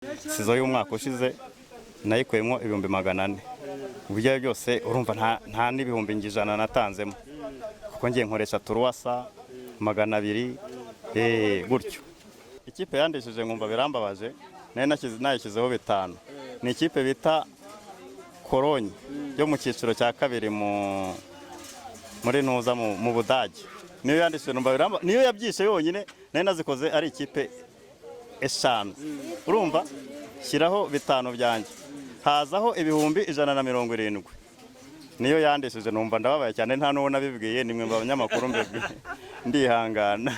sizo y'umwaka ushize nayikuyemo 400. Uburyo byose urumva nta n'ibihumbi ijana natanzemo kuko ngiye nkoresha turuwasa 200 gutyo. Ikipe yandishije ngumva birambabaje nayishyizeho 5. Ni ikipe bita Cologne yo mu cyiciro cya kabiri muri ntuza mu Budage. Niyo yandishije numva biramba, niyo yabyishe yonyine nayo nazikoze ari ikipe 5. Urumva shyiraho 5 byanjye hazaho 170. Niyo yandishije numva ndababaye cyane, nta n'uwo nabibwiye, nimwe mu banyamakuru mbebwe ndihangana.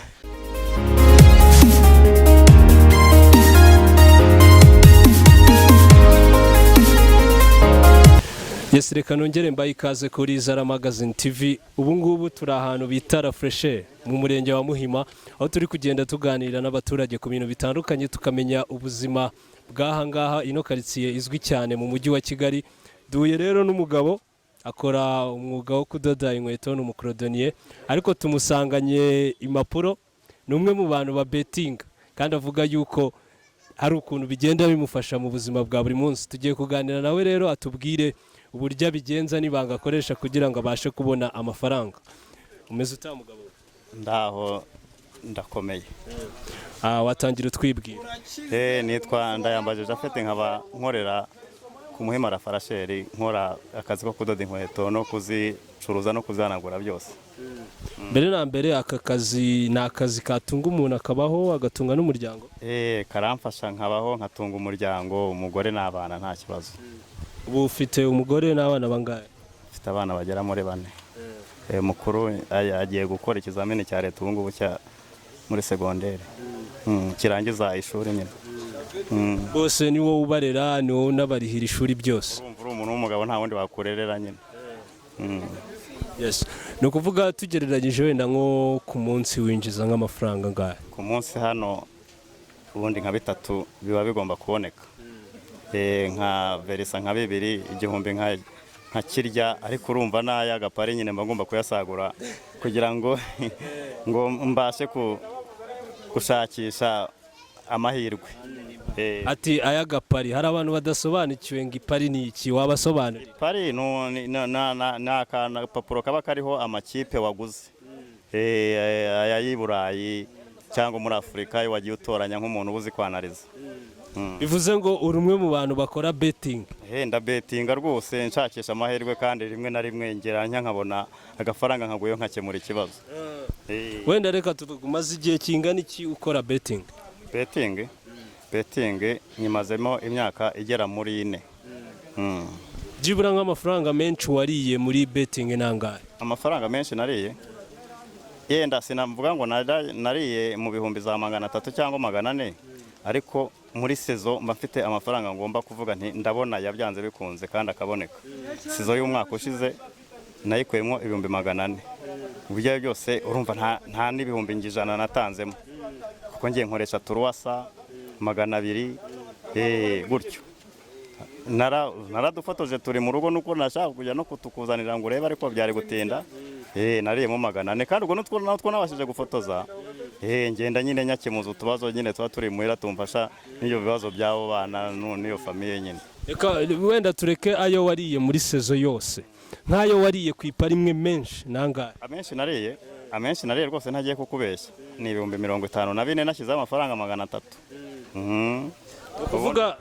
Yes, reka nongere mbaye ikaze kuri Zara Magazine TV. Ubu ngubu turi ahantu bita La Freshe mu murenge wa Muhima, aho turi kugenda tuganira n'abaturage ku bintu bitandukanye tukamenya ubuzima bw'aha ngaha. Ino quartier izwi cyane mu mujyi wa Kigali. Duye rero n'umugabo akora umwuga wo kudoda inkweto, n'umucordonnier, ariko tumusanganye impapuro. Ni umwe mu bantu ba betting kandi avuga yuko hari ukuntu bigenda bimufasha mu buzima bwa buri munsi. Tugiye kuganira nawe rero atubwire uburyo abigenza n'ibanga akoresha kugira ngo abashe kubona amafaranga. Umeze ute mugabo? Ndaho ndakomeye. Watangira utwibwira. Nitwa Ndayambaje Japhet, nkaba nkorera ku Muhima La Freshe, nkora akazi ko kudoda inkweto no kuzicuruza no kuzanagura byose. Mbere na mbere aka kazi ni akazi katunga umuntu akabaho agatunga n'umuryango? Karamfasha nkabaho nkatunga umuryango, umugore n'abana nta kibazo. Ubu ufite umugore n'abana bangahe? Mfite abana bagera muri 4. Mukuru agiye gukora ikizamini cya leta ubu ngubu muri secondaire. Kirangiza ishuri nyine. Bose ni wowe ubarera, ni wowe unabarihira ishuri byose? Urumva umuntu w'umugabo nta wundi wakurerera nyine. Yes. No kuvuga tugereranyije wenda nko ku munsi winjiza nk'amafaranga ngahe? Ku munsi hano ubundi nka 3 biba bigomba kuboneka. Nka verisa nka 2 igihumbi nka kirya, ariko urumva naya gapari nyine mbagomba kuyasagura kugira ngo mbashe gushakisha amahirwe. Ati aya gapari, hari abantu badasobanukiwe ngo ipari ni iki, wabasobanurira? Ipari na papuro kaba kariho amakipe waguze, aya y'Iburayi cyangwa muri Afurika wagiye utoranya nk'umuntu uzi kwanariza. Bivuze ngo uri umwe mu bantu bakora betting? Nda bettinga rwose, nshakisha amahirwe kandi rimwe na rimwe ngeranya nkabona agafaranga nkaguyeho nkakemura ikibazo. Wenda reka tugumaze igihe kingana iki ukora betting? Betting nyimazemo imyaka igera muri 4. Jibura nk'amafaranga menshi wariye muri betting nangahe? Amafaranga menshi nariye yenda sinavuga ngo nariye mu bihumbi za 300 cyangwa 400, ariko muri sezo mba mfite amafaranga ngomba kuvuga nti ndabona yabyanze bikunze kandi akaboneka. Sezo y'umwaka ushize nayikuyemo 400. Uburyo byose urumva nta n'ibihumbi ijana natanzemo kuko ngiye nkoresha turuwasa 200 gutyo. Naradufotoje turi mu rugo nuko nashaka kujya no kutukuzanira ngo urebe, ariko byari gutinda. Nariyemo 400 kandi ubwo natwo nabashije gufotoza. Ngenda nyine nyakemuza utubazo nyine tuba turi muhira tumfasha n'iyo bibazo by'abo bana n'iyo famiye nyine. Reka wenda tureke ayo wariye muri sezo yose, nk'ayo wariye ku ipari imwe menshi nangahe? Amenshi nariye rwose ntagiye kukubeshya ni 54 nashyizeho amafaranga 300. Kuvuga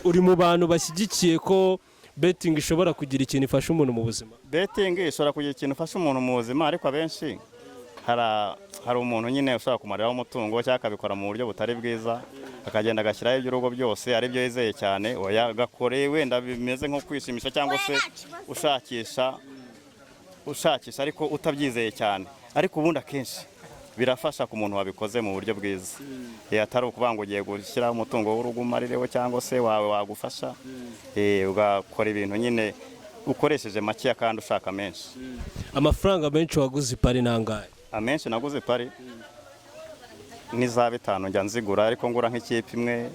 uri mu bantu bashyigikiye ko betting ishobora kugira ikintu ifasha umuntu mu buzima? Betting ishobora kugira ikintu ifasha umuntu mu buzima, ariko abenshi hari umuntu nyine ushaka kumariraho umutungo cyangwa akabikora mu buryo butari bwiza, akagenda agashyiraho iby'urugo byose ari byo yizeye cyane. Gakore wenda bimeze nko kwishimisha cyangwa se ushakisha ariko utabyizeye cyane, ariko ubundi akenshi birafasha ku muntu wabikoze mu buryo bwiza. Atari ukuvuga ngo ugiye gushyiraho umutungo w'urugo umarireho cyangwa se wawe wagufasha. Ugakora ibintu nyine ukoresheje makeya kandi ushaka menshi. Amafaranga menshi waguze ipari nangahe? Amenshi naguze ipari ni za 5 njya nzigura, ariko ngura nk'ikipe imwe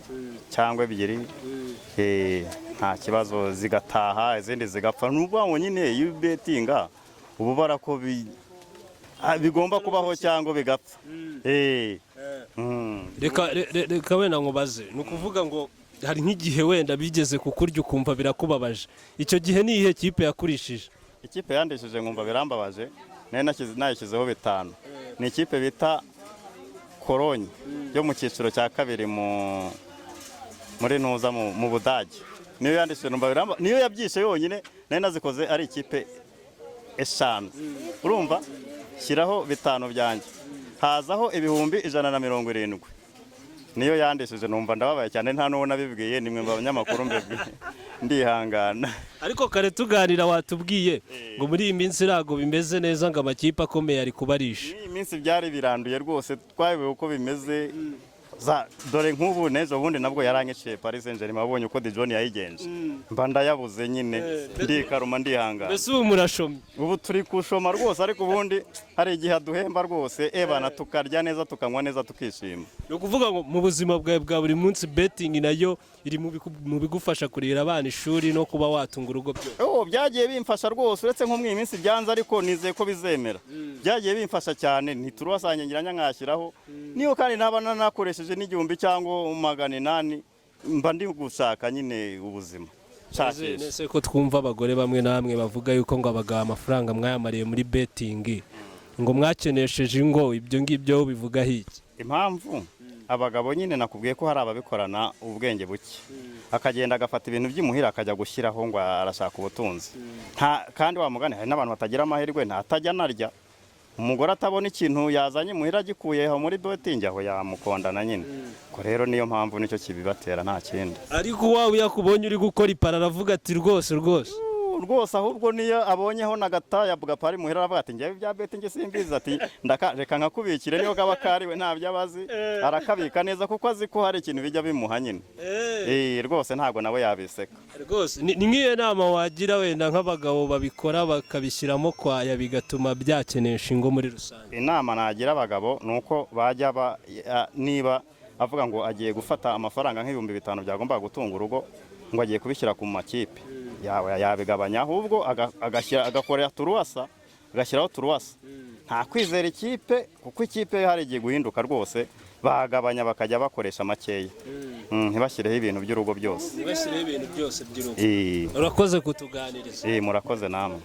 cyangwa 2. Nta kibazo zigataha izindi zigapfa. Nuvuga ngo nyine iyo betinga ububara ko bigomba kubaho cyangwa bigapfa. Reka wenda nkubaze, ni ukuvuga ngo hari nk'igihe wenda bigeze kukurya ukumva birakubabaje, icyo gihe ni iyihe kipe yakurishije? ikipe yandishije nkumva birambabaje nayishyizeho 5. ni ikipe bita Cologne yo mu cyiciro cya kabiri muri ntuza mu Budage, niyo yandishije numva biramba, niyo yabyishe yonyine nari nazikoze ari ikipe 5. urumva shyiraho 5 byanjye hazaho 170. niyo yandishije numva ndababaye cyane, nta n'uwo nabibwiye, nimwe mu banyamakuru mbebwe ndihangana. Ariko kare tuganira watubwiye ngo muri iyi minsi irago bimeze neza, ngo amakipe akomeye ari kubarisha. Iyi minsi byari biranduye rwose, twayobewe uko bimeze. Dore nk'ubu n'ejo bundi nabwo yaranyiciye Paris Saint-Germain, wabonye uko Dijon yayigenje, mba ndayabuze nyine ndikaruma ndihangana. Mbese ubu murashomye? Ubu turi kushoma rwose, ariko ubundi hari igihe duhemba rwose, bana tukarya neza tukanywa neza tukishima. Ni ukuvuga ngo mu buzima bwawe bwa buri munsi betting nayo iri mu bigufasha kurira abana ishuri no kuba watunga urugo byose? Byagiye bimfasha rwose, uretse nko mu minsi byanze, ariko nizeye ko bizemera. Byagiye bimfasha cyane, ntituruwasange ngiranya nkashyiraho, niyo kandi naba nakoresheje n'igihumbi cyangwa 800, mba ndi gushaka nyine ubuzima. Nese ko twumva abagore bamwe namwe bavuga yuko ngo abagabo amafaranga mwayamariye muri betting, ngo mwakenesheje ingo, ibyo ngibyo bivuga hiki? Impamvu abagabo nyine nakubwiye ko hari ababikorana ubwenge buke, akagenda agafata ibintu by'imuhira akajya gushyiraho ngo arashaka ubutunzi. Kandi wa mugani hari n'abantu batagira amahirwe, ntatajya narya. Umugore atabona ikintu yazanye muhira agikuyeho muri betting, aho yamukondana nyine. Ko rero niyo mpamvu nicyo kibibatera, nta kindi. Ariko wawe yakubonye uri gukora ipara aravuga ati rwose ahubwo niyo abonyeho nagata yavuga pari muhira aravuga ati ngiye bya betting simbizi, ati reka nkakubikire, niyo kaba kariwe ntabyo abazi, arakabika neza kuko azi ko hari ikintu bijya bimuha nyine. Rwose ntabwo nawe yabiseka rwose. Ni nk'iyo nama wagira wenda nk'abagabo babikora bakabishyiramo kwaya bigatuma byakenesha ingo muri rusange? Inama nagira abagabo nuko bajya niba avuga ngo agiye gufata amafaranga nk'ibihumbi 5 byagomba gutunga urugo, ngo agiye kubishyira ku makipe yabigabanya, ahubwo agakorera turuwasa, agashyiraho turuwasa. Nta kwizera ikipe, kuko ikipe hari igiye guhinduka rwose, bagabanya bakajya bakoresha makeya, ntibashyireho ibintu by'urugo byose. Urakoze kutuganiriza. Murakoze namwe.